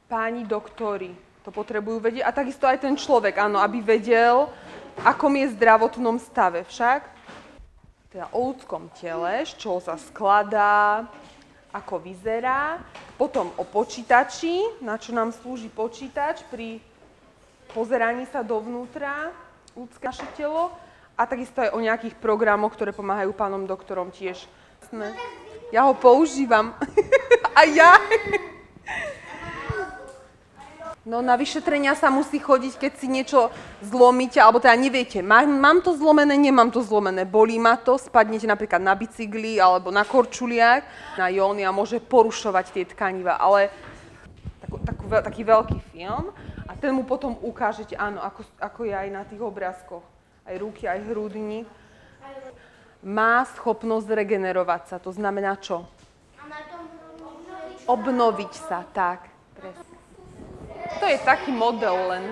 páni doktori to potrebujú vedieť a takisto aj ten človek, áno, aby vedel, akom je zdravotnom stave však. Teda o ľudskom tele, z čoho sa skladá, ako vyzerá. Potom o počítači, na čo nám slúži počítač pri pozeraní sa dovnútra ľudské naše telo. A takisto aj o nejakých programoch, ktoré pomáhajú pánom doktorom tiež. Ja ho používam. A ja. No na vyšetrenia sa musí chodiť, keď si niečo zlomíte, alebo teda neviete, mám to zlomené, nemám to zlomené, bolí ma to, spadnete napríklad na bicykli alebo na korčuliach, na jóny a môže porušovať tie tkaniva, ale taký veľký film a ten mu potom ukážete, áno, ako je aj na tých obrázkoch, aj ruky, aj hrudník. Má schopnosť regenerovať sa, to znamená čo? Obnoviť sa, tak, presne. To je taký model len.